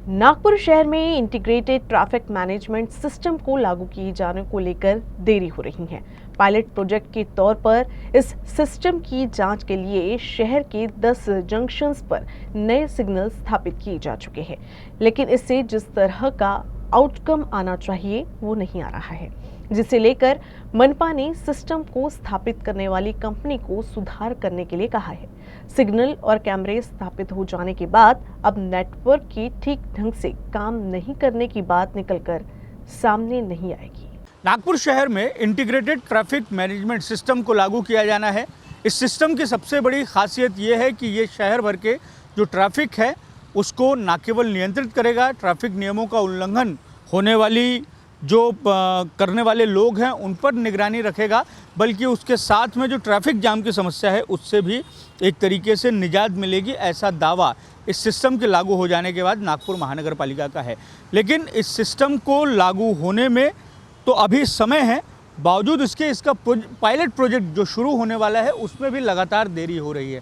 नागपुर शहर में integrated traffic management system को लागू किए जाने को लेकर देरी हो रही है। पायलट प्रोजेक्ट के तौर पर इस सिस्टम की जांच के लिए शहर के 10 जंक्शंस पर नए सिग्नल स्थापित किए जा चुके हैं, लेकिन इससे जिस तरह का आउटकम आना चाहिए वो नहीं आ रहा है, जिसे लेकर मनपा ने सिस्टम को स्थापित करने वाली कंपनी को सुधार करने के लिए कहा है। सिग्नल और कैमरे स्थापित हो जाने के बाद अब नेटवर्क की ठीक ढंग से काम नहीं करने की बात निकलकर सामने नहीं आएगी। नागपुर शहर में इंटीग्रेटेड ट्रैफिक मैनेजमेंट सिस्टम को लागू किया जाना है। इस सिस्टम की सबसे बड़ी खासियत ये है कि ये शहर भर के जो ट्रैफिक है उसको न केवल नियंत्रित करेगा, ट्रैफिक नियमों का उल्लंघन होने वाली जो करने वाले लोग हैं उन पर निगरानी रखेगा, बल्कि उसके साथ में जो ट्रैफिक जाम की समस्या है उससे भी एक तरीके से निजात मिलेगी, ऐसा दावा इस सिस्टम के लागू हो जाने के बाद नागपुर महानगर पालिका का है। लेकिन इस सिस्टम को लागू होने में तो अभी समय है, बावजूद इसका पायलट प्रोजेक्ट जो शुरू होने वाला है उसमें भी लगातार देरी हो रही है।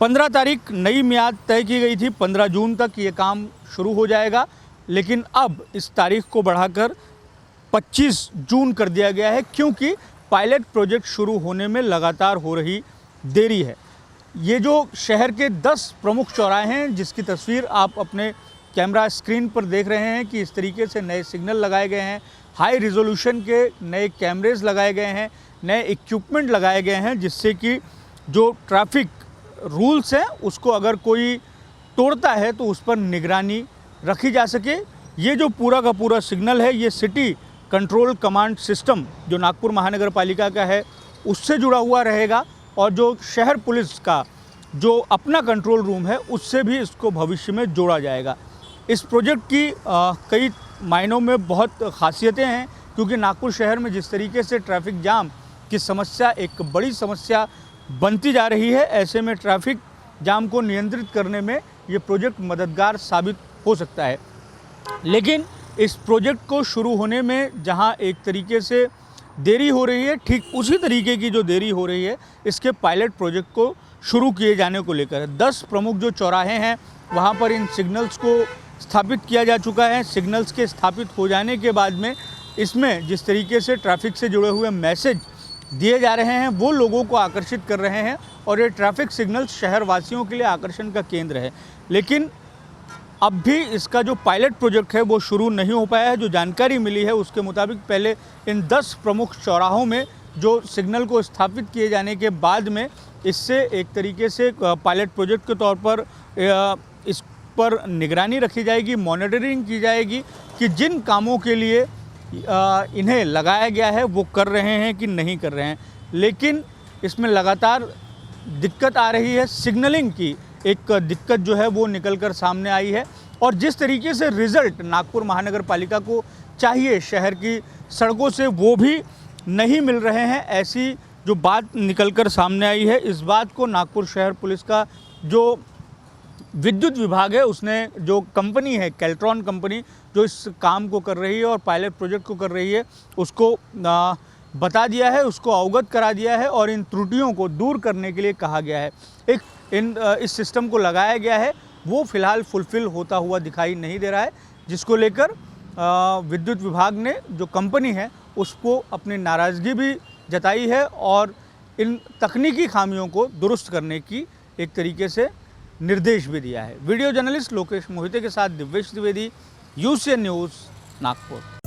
15 तारीख नई मियाद तय की गई थी, 15 जून तक ये काम शुरू हो जाएगा, लेकिन अब इस तारीख को बढ़ाकर 25 जून कर दिया गया है, क्योंकि पायलट प्रोजेक्ट शुरू होने में लगातार हो रही देरी है। ये जो शहर के 10 प्रमुख चौराहे हैं जिसकी तस्वीर आप अपने कैमरा स्क्रीन पर देख रहे हैं कि इस तरीके से नए सिग्नल लगाए गए हैं, हाई रिजोल्यूशन के नए कैमरेज लगाए गए हैं, नए इक्विपमेंट लगाए गए हैं, जिससे कि जो ट्रैफिक रूल्स हैं उसको अगर कोई तोड़ता है तो उस पर निगरानी रखी जा सके। ये जो पूरा का पूरा सिग्नल है ये सिटी कंट्रोल कमांड सिस्टम जो नागपुर महानगर पालिका का है उससे जुड़ा हुआ रहेगा, और जो शहर पुलिस का जो अपना कंट्रोल रूम है उससे भी इसको भविष्य में जोड़ा जाएगा। इस प्रोजेक्ट की कई मायनों में बहुत खासियतें हैं, क्योंकि नागपुर शहर में जिस तरीके से ट्रैफिक जाम की समस्या एक बड़ी समस्या बनती जा रही है, ऐसे में ट्रैफिक जाम को नियंत्रित करने में ये प्रोजेक्ट मददगार साबित हो सकता है। लेकिन इस प्रोजेक्ट को शुरू होने में जहां एक तरीके से देरी हो रही है, ठीक उसी तरीके की जो देरी हो रही है इसके पायलट प्रोजेक्ट को शुरू किए जाने को लेकर 10 प्रमुख जो चौराहे हैं वहां पर इन सिग्नल्स को स्थापित किया जा चुका है। सिग्नल्स के स्थापित हो जाने के बाद में इसमें जिस तरीके से ट्रैफिक से जुड़े हुए मैसेज दिए जा रहे हैं वो लोगों को आकर्षित कर रहे हैं, और ये ट्रैफिक सिग्नल्स शहरवासियों के लिए आकर्षण का केंद्र है। लेकिन अब भी इसका जो पायलट प्रोजेक्ट है वो शुरू नहीं हो पाया है। जो जानकारी मिली है उसके मुताबिक पहले इन 10 प्रमुख चौराहों में जो सिग्नल को स्थापित किए जाने के बाद में इससे एक तरीके से पायलट प्रोजेक्ट के तौर पर इस पर निगरानी रखी जाएगी, मॉनिटरिंग की जाएगी कि जिन कामों के लिए इन्हें लगाया गया है वो कर रहे हैं कि नहीं कर रहे हैं। लेकिन इसमें लगातार दिक्कत आ रही है, सिग्नलिंग की एक दिक्कत जो है वो निकल कर सामने आई है, और जिस तरीके से रिज़ल्ट नागपुर महानगर पालिका को चाहिए शहर की सड़कों से वो भी नहीं मिल रहे हैं, ऐसी जो बात निकल कर सामने आई है। इस बात को नागपुर शहर पुलिस का जो विद्युत विभाग है उसने, जो कंपनी है कैल्ट्रॉन कंपनी जो इस काम को कर रही है और पायलट प्रोजेक्ट को कर रही है, उसको बता दिया है, उसको अवगत करा दिया है, और इन त्रुटियों को दूर करने के लिए कहा गया है। इस सिस्टम को लगाया गया है वो फ़िलहाल फुलफ़िल होता हुआ दिखाई नहीं दे रहा है, जिसको लेकर विद्युत विभाग ने जो कंपनी है उसको अपनी नाराज़गी भी जताई है और इन तकनीकी खामियों को दुरुस्त करने की एक तरीके से निर्देश भी दिया है। वीडियो जर्नलिस्ट लोकेश मोहिते के साथ दिव्येश द्विवेदी, यूसीएन न्यूज़, नागपुर।